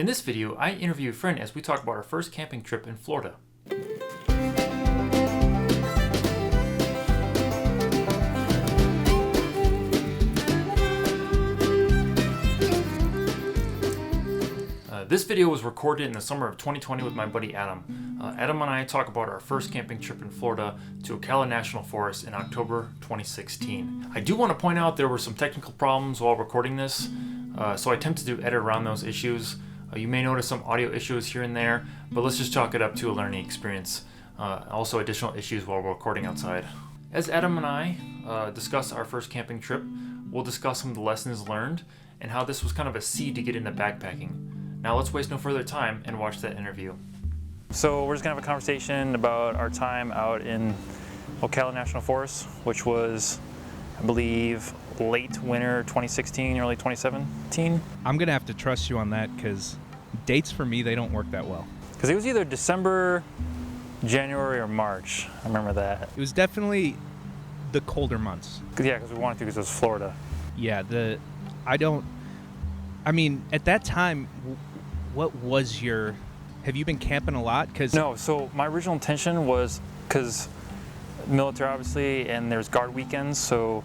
In this video, I interview a friend as we talk about our first camping trip in Florida. This video was recorded in the summer of 2020 with my buddy Adam. Adam and I talk about our first camping trip in Florida to Ocala National Forest in October 2016. I do want to point out there were some technical problems while recording this, so I attempted to edit around those issues. You may notice some audio issues here and there, but let's just chalk it up to a learning experience. Also additional issues while we're recording outside. As Adam and I discuss our first camping trip, we'll discuss some of the lessons learned and how this was kind of a seed to get into backpacking. Now let's waste no further time and watch that interview. So we're just gonna have a conversation about our time out in Ocala National Forest, which was, I believe, late winter 2016, early 2017. I'm gonna have to trust you on that because dates for me, they don't work that well. Because it was either December, January, or March. I remember that. It was definitely the colder months. Yeah, because we wanted to because it was Florida. Yeah, at that time, what was your, have you been camping a lot? No, so my original intention was, because military obviously, and there's guard weekends, so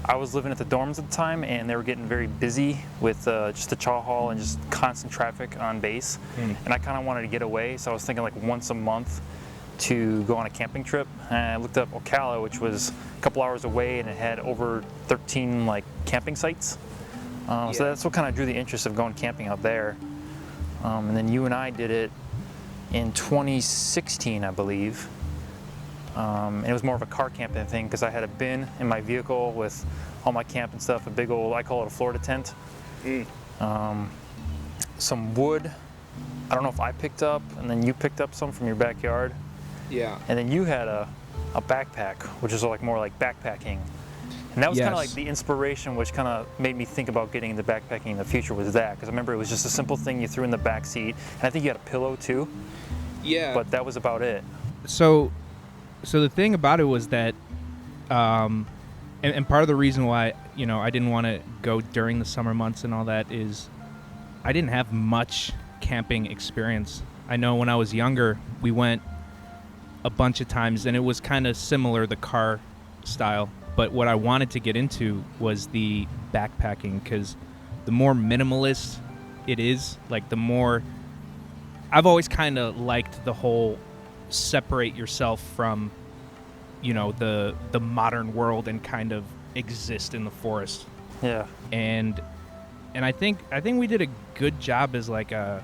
I was living at the dorms at the time, and they were getting very busy with just the chow hall and just constant traffic on base. And I kind of wanted to get away, so I was thinking like once a month to go on a camping trip. And I looked up Ocala, which was a couple hours away, and it had over 13 like camping sites. So that's what kind of drew the interest of going camping out there. And then you and I did it in 2016, I believe. And it was more of a car camping thing because I had a bin in my vehicle with all my camping stuff, a big old, I call it a Florida tent. Some wood, I don't know if I picked up, and then you picked up some from your backyard. Yeah. And then you had a backpack, which is like more like backpacking. And that was kind of like the inspiration, which kind of made me think about getting into backpacking in the future, was that. Because I remember it was just a simple thing you threw in the back seat. And I think you had a pillow too. Yeah. But that was about it. So the thing about it was that, and part of the reason why, I didn't want to go during the summer months and all that is I didn't have much camping experience. I know when I was younger, we went a bunch of times and it was kind of similar, the car style. But what I wanted to get into was the backpacking, because the more minimalist it is, like the more, I've always kind of liked the whole separate yourself from, the modern world and kind of exist in the forest. Yeah. And I think we did a good job as like a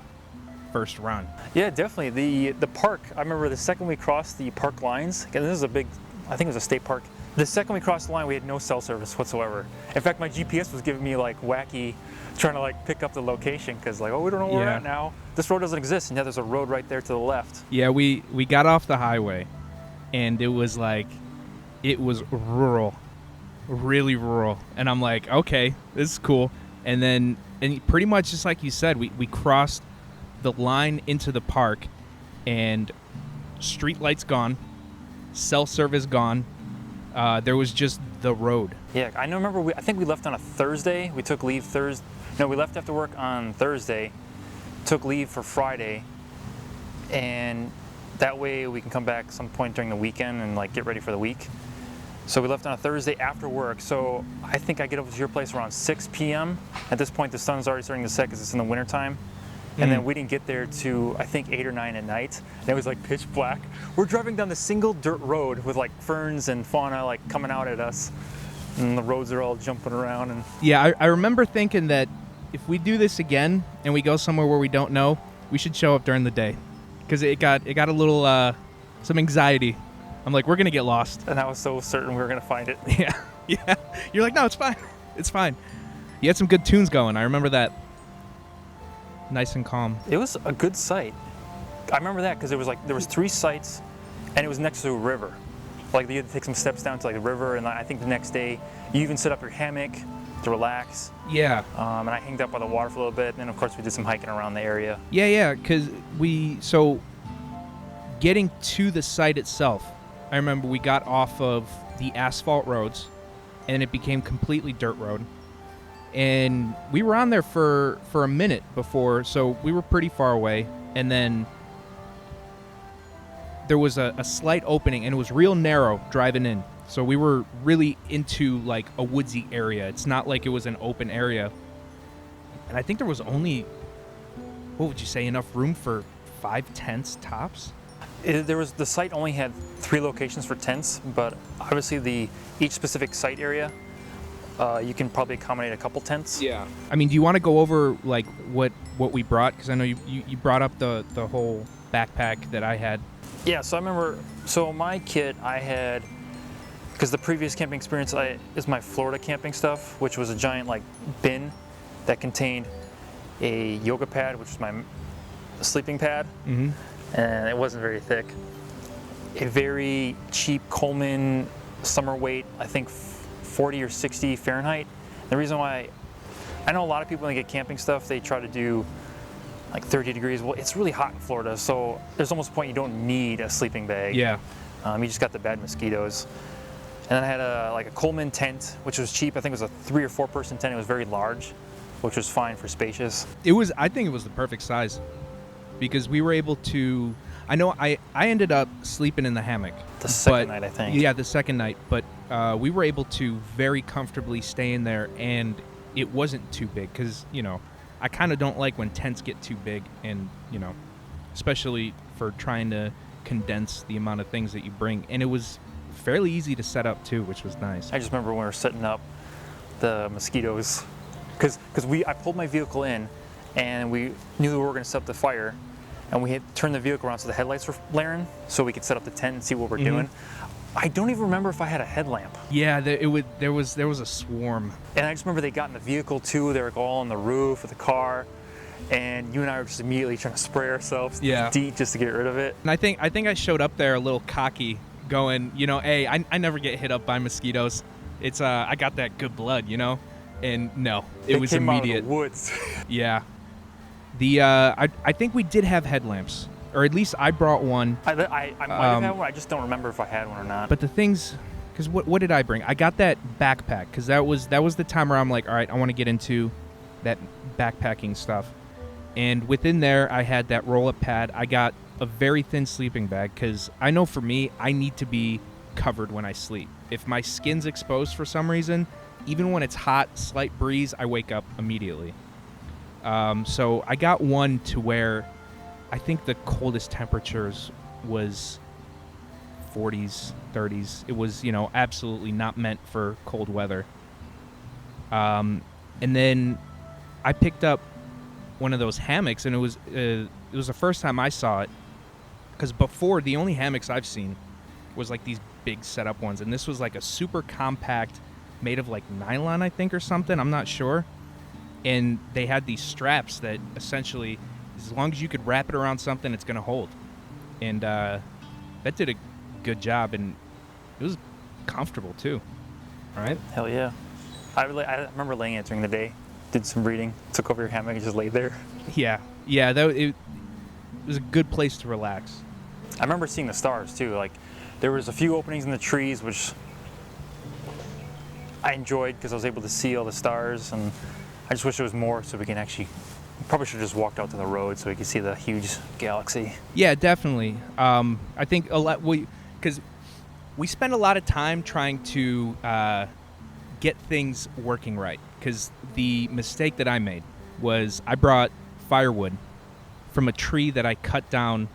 first run. Yeah, definitely. The park, I remember the second we crossed the park lines, and this is I think it was a state park. The second we crossed the line, we had no cell service whatsoever. In fact, my GPS was giving me like wacky, trying to like pick up the location because like, we don't know where we're at now. This road doesn't exist, and yet there's a road right there to the left. Yeah, we got off the highway, and it was rural, really rural. And I'm like, okay, this is cool. And pretty much just like you said, we crossed the line into the park, and street lights gone, cell service gone. There was just the road. Yeah, I remember I think we left on a Thursday. We took leave Thursday. No, we left after work on Thursday, took leave for Friday, and that way we can come back some point during the weekend and like get ready for the week. So we left on a Thursday after work. So I think I get over to your place around 6 p.m. At this point, the sun's already starting to set because it's in the wintertime. And then we didn't get there to, I think, 8 or 9 at night. And it was like pitch black. We're driving down the single dirt road with like ferns and fauna like coming out at us. And the roads are all jumping around. And yeah, I remember thinking that if we do this again and we go somewhere where we don't know, we should show up during the day. Because it got a little, some anxiety. I'm like, we're going to get lost. And I was so certain we were going to find it. Yeah. You're like, no, it's fine. It's fine. You had some good tunes going. I remember that. Nice and calm. It was a good site. I remember that because there was 3 sites, and it was next to a river. Like you had to take some steps down to like the river, and I think the next day you even set up your hammock to relax. Yeah. And I hanged out by the water for a little bit, and then of course we did some hiking around the area. Yeah, because getting to the site itself, I remember we got off of the asphalt roads, and it became completely dirt road. And we were on there for a minute before, so we were pretty far away. And then there was a slight opening, and it was real narrow driving in. So we were really into like a woodsy area. It's not like it was an open area. And I think there was only, what would you say, enough room for 5 tents tops? The site only had 3 locations for tents, but obviously each specific site area, you can probably accommodate a couple tents. Yeah. I mean, do you want to go over like what we brought? Because I know you brought up the whole backpack that I had. Yeah, so I remember, my kit I had, because the previous camping experience is my Florida camping stuff, which was a giant like bin that contained a yoga pad, which was my sleeping pad, and it wasn't very thick. A very cheap Coleman summer weight, I think 40 or 60 Fahrenheit. The reason why, I know a lot of people when they get camping stuff, they try to do like 30 degrees. Well, it's really hot in Florida, so there's almost a point you don't need a sleeping bag. Yeah. You just got the bad mosquitoes. And then I had a Coleman tent, which was cheap. I think it was a 3 or 4 person tent. It was very large, which was fine for spacious. I think it was the perfect size, because we were able to, I know I ended up sleeping in the hammock. The second night, I think. Yeah, the second night. But we were able to very comfortably stay in there, and it wasn't too big, because, I kind of don't like when tents get too big, and, especially for trying to condense the amount of things that you bring. And it was fairly easy to set up too, which was nice. I just remember when we were setting up the mosquitoes, because I pulled my vehicle in, and we knew we were going to set up the fire, and we had turned the vehicle around so the headlights were flaring, so we could set up the tent and see what we're doing. I don't even remember if I had a headlamp. Yeah, there was a swarm. And I just remember they got in the vehicle too. They were all on the roof of the car, and you and I were just immediately trying to spray ourselves deep just to get rid of it. And I think I showed up there a little cocky, going, hey, I never get hit up by mosquitoes. It's I got that good blood, And no, it was came immediate. Out of the woods. Yeah. I think we did have headlamps, or at least I brought one. I might have had one. I just don't remember if I had one or not. But the things, because what did I bring? I got that backpack, because that was the time where I'm like, all right, I want to get into that backpacking stuff. And within there, I had that roll-up pad. I got a very thin sleeping bag, because I know for me, I need to be covered when I sleep. If my skin's exposed for some reason, even when it's hot, slight breeze, I wake up immediately. So I got one to where I think the coldest temperatures was 40s, 30s. It was, absolutely not meant for cold weather. And then I picked up one of those hammocks, and it was the first time I saw it, because before, the only hammocks I've seen was like these big setup ones, and this was like a super compact, made of like nylon, I think, or something. I'm not sure. And they had these straps that essentially, as long as you could wrap it around something, it's going to hold. And that did a good job, and it was comfortable too. Right? Hell yeah. I remember laying it during the day, did some reading, took over your hammock and just laid there. Yeah. It was a good place to relax. I remember seeing the stars too. Like, there was a few openings in the trees, which I enjoyed because I was able to see all the stars, and I just wish there was more so we can actually, probably should have just walked out to the road so we could see the huge galaxy. Yeah, definitely. I think a lot, because we spend a lot of time trying to get things working right, because the mistake that I made was I brought firewood from a tree that I cut down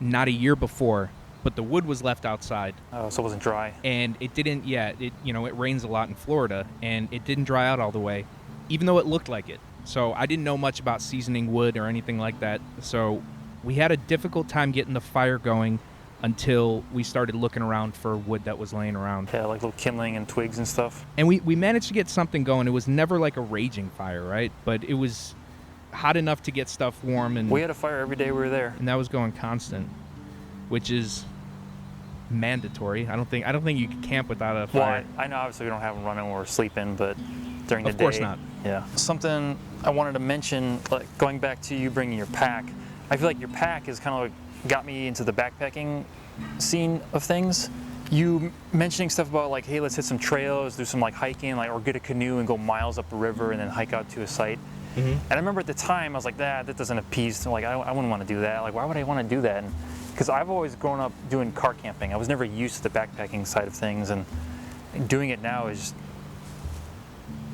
not a year before, but the wood was left outside. Oh, so it wasn't dry. And it didn't, it rains a lot in Florida, and it didn't dry out all the way, even though it looked like it. So I didn't know much about seasoning wood or anything like that. So we had a difficult time getting the fire going until we started looking around for wood that was laying around. Yeah, like little kindling and twigs and stuff. And we managed to get something going. It was never like a raging fire, right? But it was hot enough to get stuff warm. And we had a fire every day we were there. And that was going constant, which is mandatory. I don't think you can camp without a fire. Well, I know obviously we don't have them running when we're sleeping, but during the day. Of course not. Yeah. Something I wanted to mention, like going back to you bringing your pack, I feel like your pack is kind of like got me into the backpacking scene of things, you mentioning stuff about like, hey, let's hit some trails, do some like hiking, like, or get a canoe and go miles up a river and then hike out to a site. And I remember at the time I was like, that doesn't appease. Like I wouldn't want to do that. Like why would I want to do that? Because I've always grown up doing car camping. I was never used to the backpacking side of things, and doing it now is just,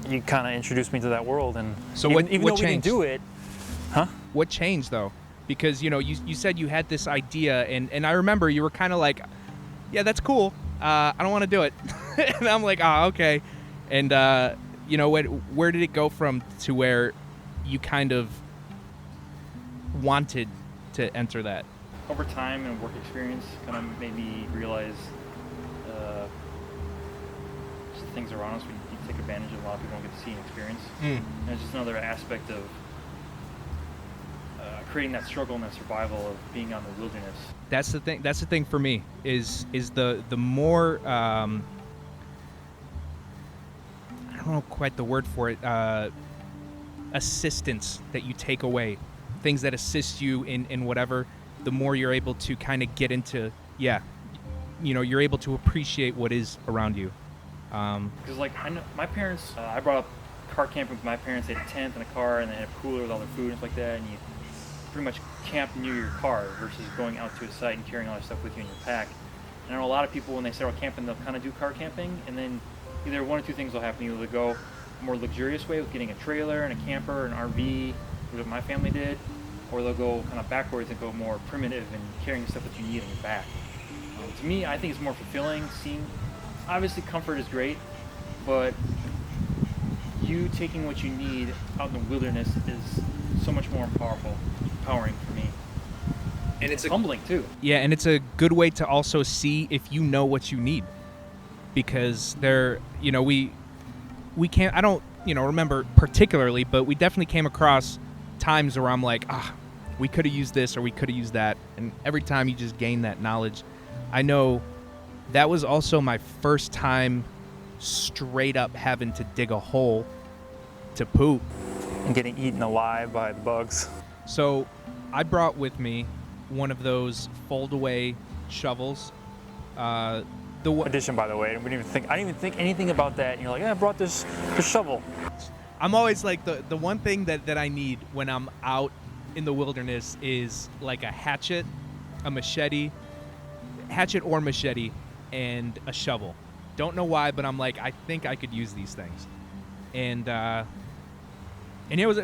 you kind of introduced me to that world. And so even what though we changed? didn't do it, huh? What changed though? Because you said you had this idea, and I remember you were kind of like, yeah, that's cool. I don't want to do it. And I'm like, okay. And where did it go from to where you kind of wanted to enter that? Over time and work experience kind of made me realize just the things around us we take advantage of. A lot of people don't get to see and experience. And it's just another aspect of creating that struggle and that survival of being out in the wilderness. That's the thing. That's the thing for me is the more I don't know quite the word for it, assistance that you take away, things that assist you in whatever. The more you're able to kind of get into, you're able to appreciate what is around you. Because like I know my parents, I brought up car camping with my parents. They had a tent and a car, and they had a cooler with all their food and stuff like that. And you pretty much camp near your car versus going out to a site and carrying all that stuff with you in your pack. And I know a lot of people when they start out camping, they'll kind of do car camping, and then either one or two things will happen. Either they go a more luxurious way with getting a trailer and a camper, an RV, which is what my family did, or they'll go kind of backwards and go more primitive and carrying the stuff that you need on your back. To me, I think it's more fulfilling. Obviously comfort is great, but you taking what you need out in the wilderness is so much more empowering for me. And it's humbling too. Yeah, and it's a good way to also see if you know what you need. Because we can't, I don't, remember particularly, but we definitely came across times where I'm like, we could have used this or we could have used that. And every time you just gain that knowledge, I know that was also my first time straight up having to dig a hole to poop. And getting eaten alive by the bugs. So I brought with me one of those fold-away shovels. Addition, by the way, I didn't even think anything about that. And you're like, I brought this shovel. I'm always like the one thing that I need when I'm out in the wilderness is like a hatchet or machete, and a shovel. Don't know why, but I'm like, I think I could use these things. And it was,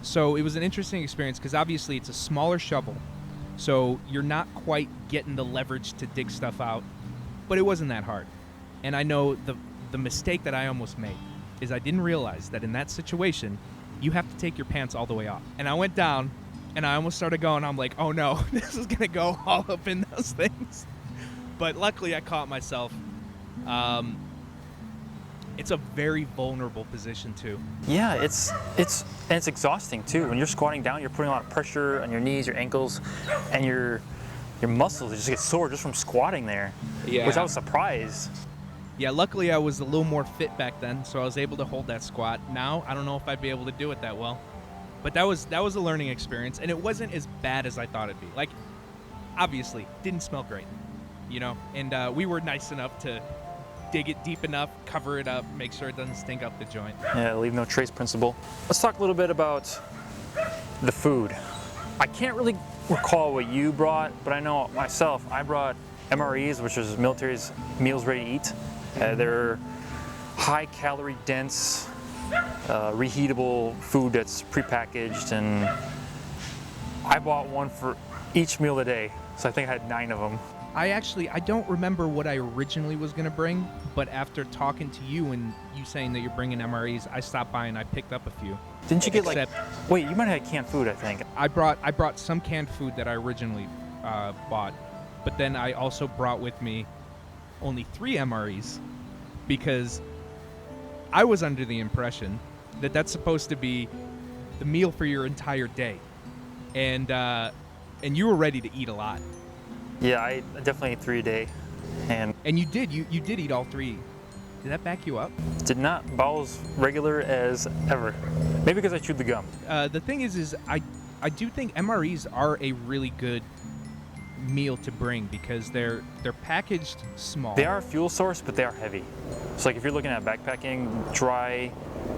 so it was an interesting experience because obviously it's a smaller shovel, so you're not quite getting the leverage to dig stuff out, but it wasn't that hard. And I know the mistake that I almost made is I didn't realize that in that situation, you have to take your pants all the way off. And I went down, and I almost started going, I'm like, oh no, this is gonna go all up in those things. But luckily I caught myself. It's a very vulnerable position too. Yeah, it's exhausting too. When you're squatting down, you're putting a lot of pressure on your knees, your ankles, and your muscles just get sore just from squatting there. Yeah. Which I was surprised. Yeah, luckily I was a little more fit back then, so I was able to hold that squat. Now, I don't know if I'd be able to do it that well. But that was a learning experience, and it wasn't as bad as I thought it'd be. Like, obviously, didn't smell great, and we were nice enough to dig it deep enough, cover it up, make sure it doesn't stink up the joint. Yeah, leave no trace principle. Let's talk a little bit about the food. I can't really recall what you brought, but I know myself, I brought MREs, which is military's meals ready to eat. They're high calorie dense, reheatable food that's prepackaged, and I bought one for each meal a day, so I think I had 9 of them. I don't remember what I originally was going to bring, but after talking to you and you saying that you're bringing MREs, I stopped by and I picked up a few. Didn't you get wait, you might have had canned food, I think. I brought some canned food that I originally bought, but then I also brought with me only 3 MREs because I was under the impression that that's supposed to be the meal for your entire day, and you were ready to eat a lot. Yeah, I definitely ate 3 a day, and you did eat all 3. Did that back you up? Did not. Bowels regular as ever. Maybe because I chewed the gum. The thing is I do think MREs are a really good meal to bring because they're packaged small. They are a fuel source, but they are heavy. So like if you're looking at backpacking, dry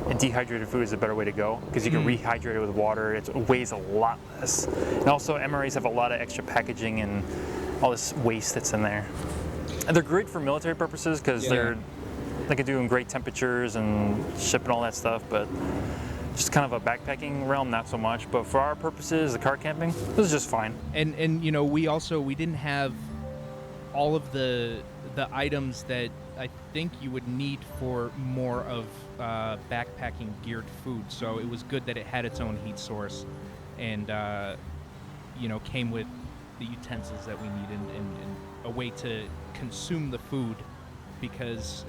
and dehydrated food is a better way to go because you can rehydrate it with water. It weighs a lot less. And also MREs have a lot of extra packaging and all this waste that's in there. And they're great for military purposes because they can do in great temperatures and ship and all that stuff, but just kind of a backpacking realm, not so much. But for our purposes, the car camping, this is just fine. And you know, we didn't have all of the items that I think you would need for more of backpacking geared food. So it was good that it had its own heat source, and you know, came with the utensils that we needed and a way to consume the food. Because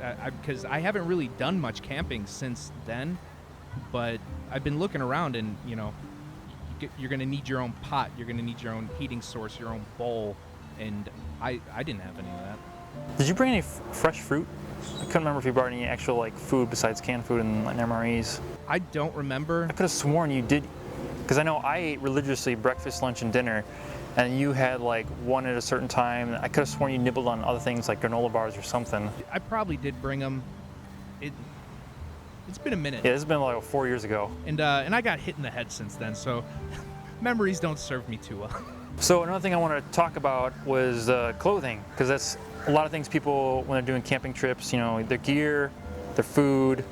I haven't really done much camping since then, but I've been looking around, and you know, you're gonna need your own pot, you're gonna need your own heating source, your own bowl, and I didn't have any of that. Did you bring any fresh fruit? I couldn't remember if you brought any actual like food besides canned food and like MREs. I don't remember. I could have sworn you did, because I know I ate religiously breakfast, lunch, and dinner, and you had like one at a certain time. I could have sworn you nibbled on other things like granola bars or something. I probably did bring them. It's been a minute. Yeah, this has been like 4 years ago. And I got hit in the head since then, so memories don't serve me too well. So another thing I wanted to talk about was clothing, because that's a lot of things people, when they're doing camping trips, you know, their gear, their food,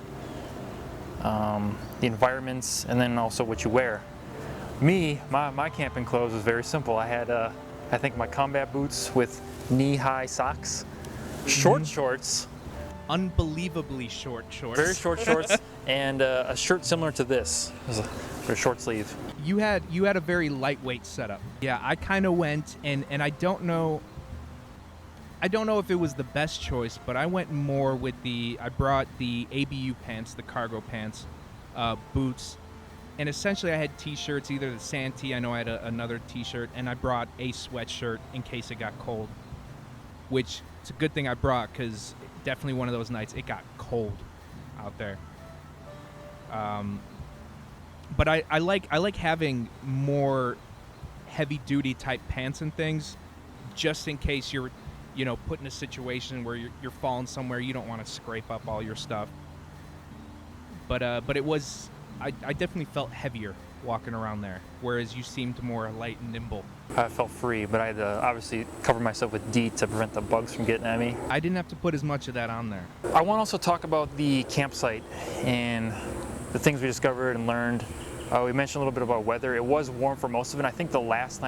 the environments, and then also what you wear. Me, my camping clothes was very simple. I had, I think, my combat boots with knee-high socks, short shorts, Unbelievably short shorts. very short shorts, and a shirt similar to this, for a short sleeve. You had a very lightweight setup. Yeah, I kind of went, and I don't know if it was the best choice, but I went more with I brought the ABU pants, the cargo pants, boots, and essentially I had t-shirts, either the Santee, I know I had another t-shirt, and I brought a sweatshirt in case it got cold, which it's a good thing I brought, because definitely one of those nights it got cold out there. But I like having more heavy duty type pants and things, just in case you're, you know, put in a situation where you're falling somewhere, you don't want to scrape up all your stuff. But it was, I definitely felt heavier walking around there, whereas you seemed more light and nimble. I felt free, but I had to obviously cover myself with DEET to prevent the bugs from getting at me. I didn't have to put as much of that on there. I want to also talk about the campsite and the things we discovered and learned. We mentioned a little bit about weather. It was warm for most of it. I think the last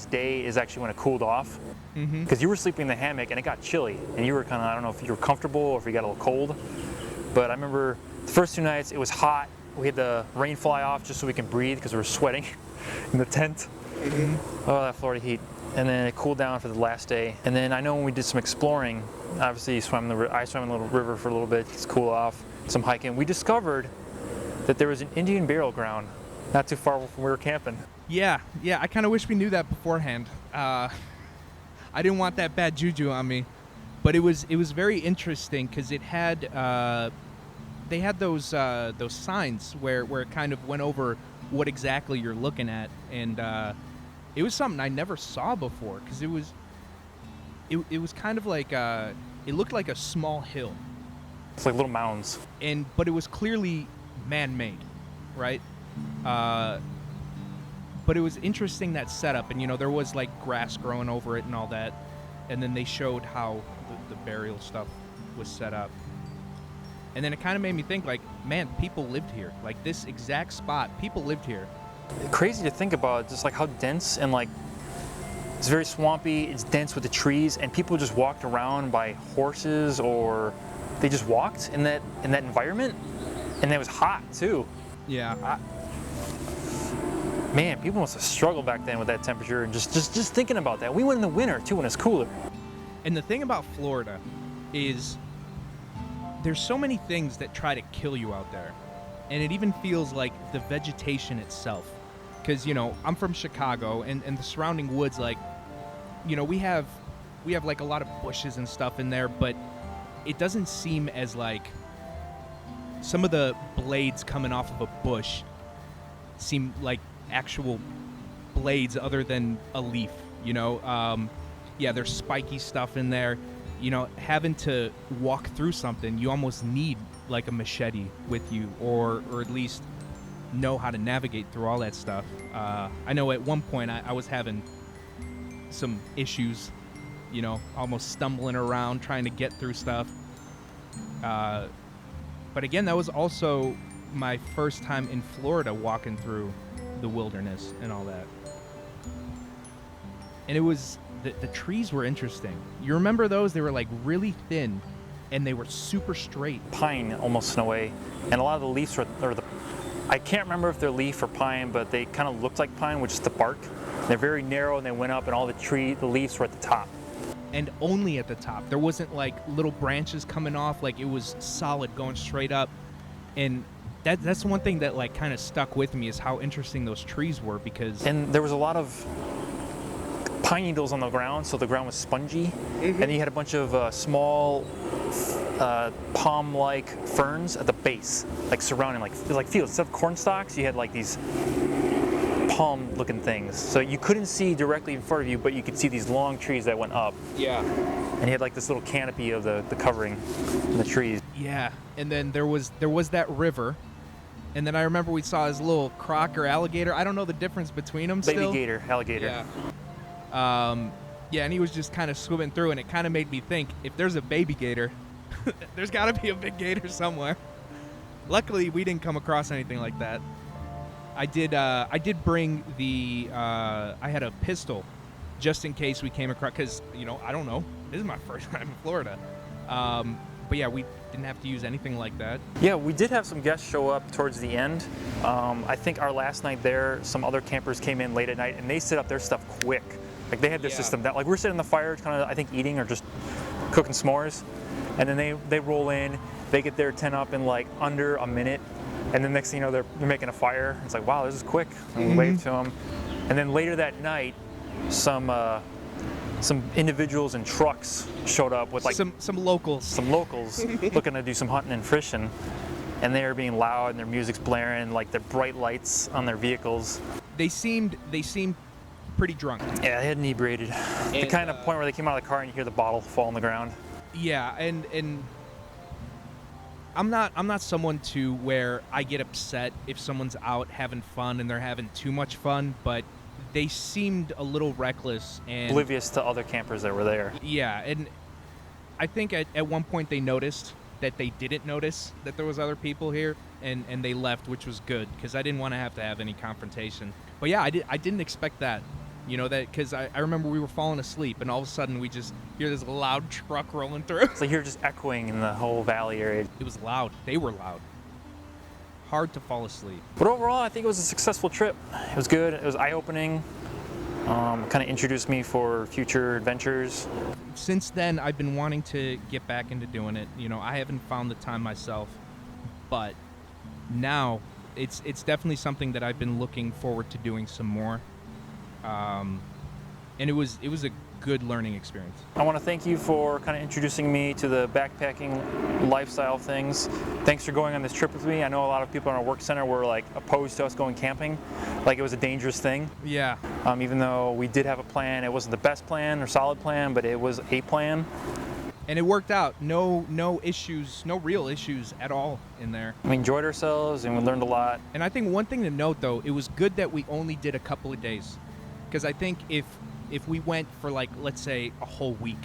day is actually when it cooled off. Because you were sleeping in the hammock and it got chilly, and you were kind of, I don't know if you were comfortable or if you got a little cold. But I remember the first 2 nights it was hot. We had the rain fly off just so we can breathe because we were sweating in the tent. Oh, that Florida heat. And then it cooled down for the last day. And then I know when we did some exploring, obviously I swam in the little river for a little bit, just cool off, some hiking. We discovered that there was an Indian burial ground not too far from where we were camping. Yeah, I kind of wish we knew that beforehand. I didn't want that bad juju on me, but it was very interesting because it had they had those signs where it kind of went over what exactly you're looking at, and it was something I never saw before because it was kind of like it looked like a small hill. It's like little mounds. But it was clearly man-made, right? But it was interesting, that setup, and you know, there was like grass growing over it and all that, and then they showed how the burial stuff was set up, and then it kind of made me think, like, man, people lived here. Like, this exact spot, people lived here. Crazy to think about, just like how dense, and like it's very swampy, it's dense with the trees, and people just walked around by horses, or they just walked in that environment, and it was hot too. Yeah. Man, people must have struggled back then with that temperature, and just thinking about that. We went in the winter too when it's cooler. And the thing about Florida is there's so many things that try to kill you out there. And it even feels like the vegetation itself. Because, you know, I'm from Chicago, and the surrounding woods, like, you know, we have like a lot of bushes and stuff in there, but it doesn't seem as like some of the blades coming off of a bush seem like actual blades other than a leaf. You know, yeah, there's spiky stuff in there. You know, having to walk through something, you almost need like a machete with you, or at least know how to navigate through all that stuff. I know at one point I was having some issues, you know, almost stumbling around trying to get through stuff. But again, that was also my first time in Florida walking through the wilderness and all that. And it was, the trees were interesting. You remember those? They were like really thin and they were super straight. Pine almost in a way, and a lot of the leaves I can't remember if they're leaf or pine, but they kind of looked like pine, which is the bark. They're very narrow and they went up, and all the leaves were at the top. And only at the top. There wasn't like little branches coming off, like it was solid going straight up. And that's one thing that like kind of stuck with me, is how interesting those trees were, because... And there was a lot of pine needles on the ground, so the ground was spongy. Mm-hmm. And you had a bunch of small palm-like ferns at the base, like surrounding, like fields. Instead of corn stalks, you had like these palm-looking things. So you couldn't see directly in front of you, but you could see these long trees that went up. Yeah. And you had like this little canopy of the covering in the trees. Yeah. And then there was that river. And then I remember we saw this little croc or alligator. I don't know the difference between them still. Baby gator, alligator. Yeah. Yeah, and he was just kind of swimming through, and it kind of made me think, if there's a baby gator, there's got to be a big gator somewhere. Luckily, we didn't come across anything like that. I did bring I had a pistol just in case we came across, because, you know, I don't know. This is my first time in Florida. But yeah, we didn't have to use anything like that. Yeah, we did have some guests show up towards the end. I think our last night there, some other campers came in late at night, and they set up their stuff quick. Like they had their system down. Like we're sitting in the fire, kind of, I think, eating or just cooking s'mores. And then they roll in, they get their tent up in like under a minute. And then next thing you know, they're making a fire. It's like, wow, this is quick. And we wave to them. And then later that night, some individuals in trucks showed up with like some locals. Some locals looking to do some hunting and fishing. And they were being loud, and their music's blaring, like the bright lights on their vehicles. They seemed pretty drunk. Yeah, they had inebriated. The kind of point where they came out of the car and you hear the bottle fall on the ground. Yeah, and I'm not someone to where I get upset if someone's out having fun and they're having too much fun, but they seemed a little reckless and oblivious to other campers that were there. Yeah, and I think at one point they noticed that they didn't notice that there was other people here, and they left, which was good, because I didn't want to have any confrontation. But yeah, I didn't expect that. You know, that because I remember we were falling asleep, and all of a sudden we just hear this loud truck rolling through. It's like you're just echoing in the whole valley area. It was loud. They were loud. Hard to fall asleep. But overall, I think it was a successful trip. It was good. It was eye-opening. Kind of introduced me for future adventures. Since then, I've been wanting to get back into doing it. You know, I haven't found the time myself, but now it's definitely something that I've been looking forward to doing some more. And it was a good learning experience. I want to thank you for kind of introducing me to the backpacking lifestyle things. Thanks for going on this trip with me. I know a lot of people in our work center were like opposed to us going camping, like it was a dangerous thing. Yeah. Even though we did have a plan, it wasn't the best plan or solid plan, but it was a plan. And it worked out. No issues, no real issues at all in there. We enjoyed ourselves and we learned a lot. And I think one thing to note, though, it was good that we only did a couple of days. Because I think if we went for, like, let's say a whole week,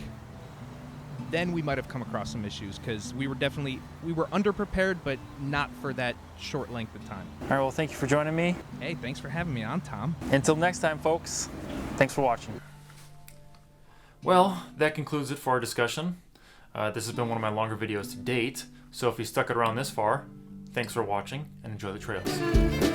then we might have come across some issues, because we were underprepared, but not for that short length of time. All right, well, thank you for joining me. Hey, thanks for having me on, Tom. Until next time, folks, thanks for watching. Well, that concludes it for our discussion. This has been one of my longer videos to date, so if you stuck it around this far, thanks for watching and enjoy the trails.